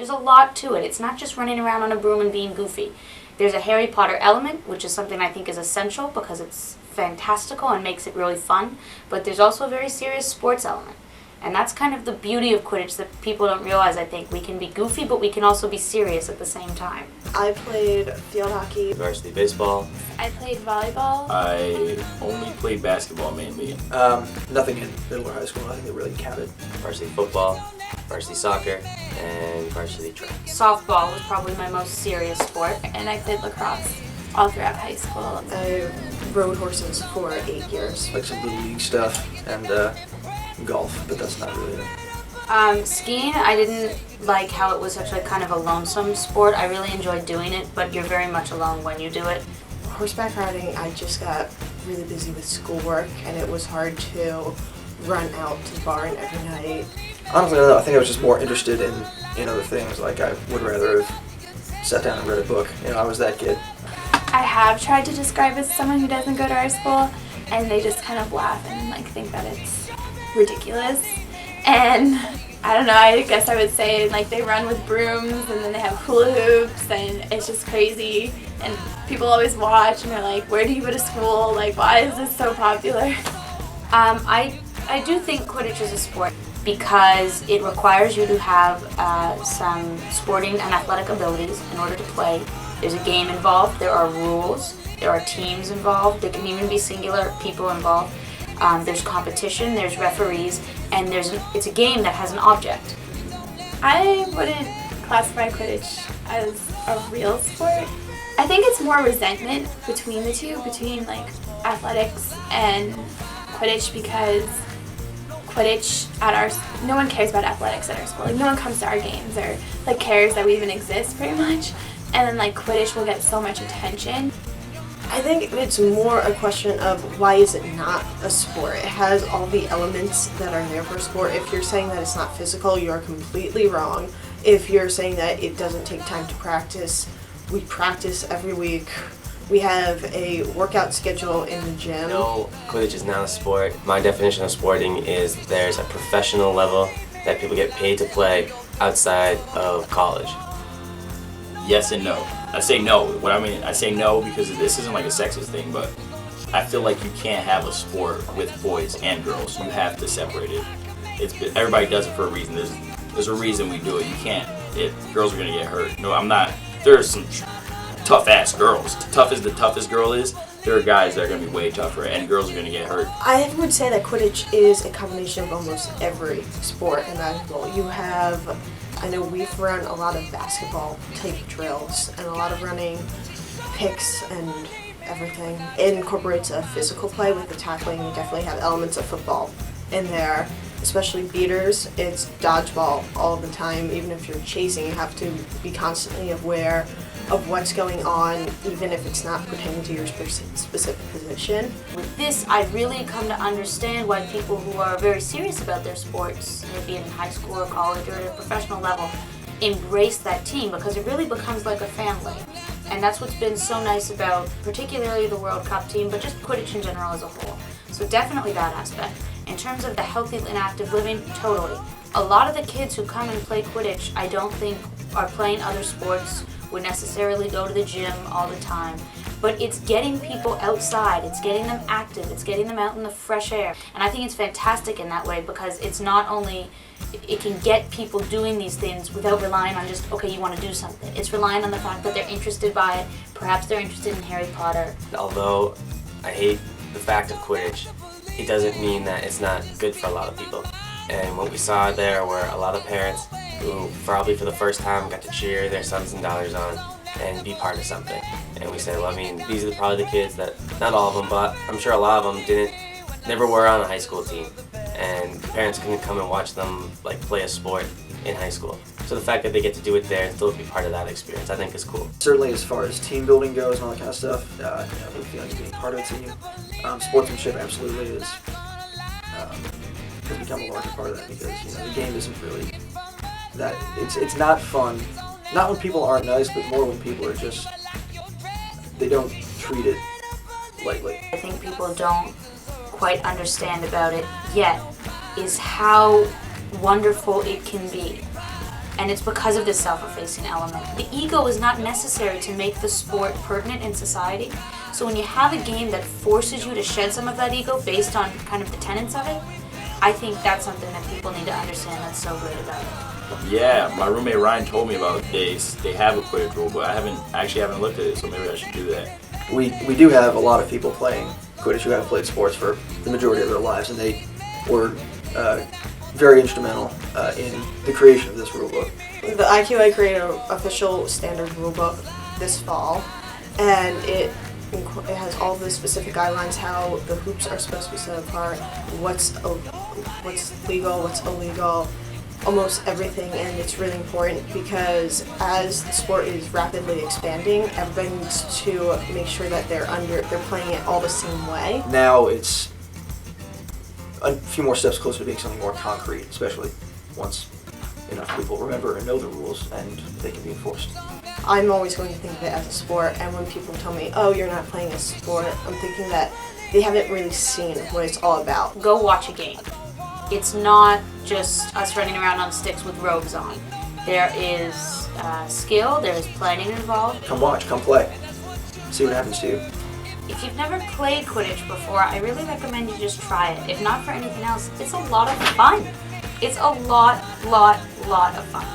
There's a lot to it. It's not just running around on a broom and being goofy. There's a Harry Potter element, which is something I think is essential because it's fantastical and makes it really fun, but there's also a very serious sports element. And that's kind of the beauty of Quidditch that people don't realize, I think. We can be goofy, but we can also be serious at the same time. I played field hockey. Varsity baseball. I played volleyball. I only played basketball mainly. Nothing in middle or high school, nothing that really counted. Varsity football, varsity soccer, and varsity track. Softball was probably my most serious sport. And I played lacrosse all throughout high school. I rode horses for 8 years. Like some little league stuff and golf, but that's not really it. Skiing, I didn't like how it was such a kind of a lonesome sport. I really enjoyed doing it, but you're very much alone when you do it. Horseback riding, I just got really busy with schoolwork, and it was hard to run out to the barn every night. Honestly, I don't know. I think I was just more interested in other things. Like, I would rather have sat down and read a book. You know, I was that kid. I have tried to describe as someone who doesn't go to our school, and they just kind of laugh and like think that it's ridiculous. And I don't know, I guess I would say like they run with brooms and then they have hula hoops and it's just crazy. And people always watch and they're like, where do you go to school? Like, why is this so popular? I do think Quidditch is a sport because it requires you to have some sporting and athletic abilities in order to play. There's a game involved, there are rules, there are teams involved, there can even be singular people involved. There's competition, there's referees, and it's a game that has an object. I wouldn't classify Quidditch as a real sport. I think it's more resentment between the two, between like athletics and Quidditch, because Quidditch no one cares about athletics at our school. Like, no one comes to our games or like cares that we even exist pretty much. And then like Quidditch will get so much attention. I think it's more a question of why is it not a sport? It has all the elements that are there for a sport. If you're saying that it's not physical, you're completely wrong. If you're saying that it doesn't take time to practice, we practice every week. We have a workout schedule in the gym. No, Quidditch is not a sport. My definition of sporting is there's a professional level that people get paid to play outside of college. Yes and no. I say no. What I mean, I say no because this isn't like a sexist thing, but I feel like you can't have a sport with boys and girls. You have to separate it. Everybody does it for a reason. There's a reason we do it. You can't. Girls are gonna get hurt. No, I'm not. There's some tough ass girls. Tough as the toughest girl is, there are guys that are gonna be way tougher, and girls are gonna get hurt. I would say that Quidditch is a combination of almost every sport imaginable. You have, I know we've run a lot of basketball type drills and a lot of running, picks and everything. It incorporates a physical play with the tackling. You definitely have elements of football in there, especially beaters. It's dodgeball all the time. Even if you're chasing, you have to be constantly aware of what's going on, even if it's not pertaining to your specific position. With this, I've really come to understand why people who are very serious about their sports, maybe in high school or college or at a professional level, embrace that team, because it really becomes like a family. And that's what's been so nice about particularly the World Cup team, but just Quidditch in general as a whole. So definitely that aspect. In terms of the healthy and active living, totally. A lot of the kids who come and play Quidditch, I don't think are playing other sports, would necessarily go to the gym all the time. But it's getting people outside, it's getting them active, it's getting them out in the fresh air. And I think it's fantastic in that way because it's not only, it can get people doing these things without relying on just, okay, you want to do something. It's relying on the fact that they're interested by it, perhaps they're interested in Harry Potter. Although I hate the fact of Quidditch, it doesn't mean that it's not good for a lot of people. And what we saw there were a lot of parents who probably for the first time got to cheer their sons and daughters on and be part of something. And we said, well, I mean, these are probably the kids that, not all of them, but I'm sure a lot of them never were on a high school team. And parents couldn't come and watch them like play a sport in high school. So the fact that they get to do it there and still be part of that experience, I think is cool. Certainly as far as team building goes and all that kind of stuff, the feeling of being part of a team. Sportsmanship absolutely has become a larger part of that because the game isn't really that, it's not fun. Not when people aren't nice, but more when people are just, they don't treat it lightly. I think people don't quite understand about it yet is how wonderful it can be. And it's because of this self-effacing element. The ego is not necessary to make the sport pertinent in society. So when you have a game that forces you to shed some of that ego based on kind of the tenets of it, I think that's something that people need to understand that's so great about it. Yeah, my roommate Ryan told me about this. They have a Quidditch rule, but I haven't looked at it, so maybe I should do that. We do have a lot of people playing Quidditch who have played sports for the majority of their lives, and they were very instrumental in the creation of this rule book. The IQA created an official standard rule book this fall, and it has all the specific guidelines, how the hoops are supposed to be set apart, what's legal, what's illegal, almost everything. And it's really important because as the sport is rapidly expanding, everybody needs to make sure that they're playing it all the same way. Now it's a few more steps closer to being something more concrete, especially once enough people remember and know the rules and they can be enforced. I'm always going to think of it as a sport, and when people tell me, oh, you're not playing a sport, I'm thinking that they haven't really seen what it's all about. Go watch a game. It's not just us running around on sticks with robes on. There is skill, there is planning involved. Come watch, come play, see what happens to you. If you've never played Quidditch before, I really recommend you just try it. If not for anything else, it's a lot of fun. It's a lot of fun.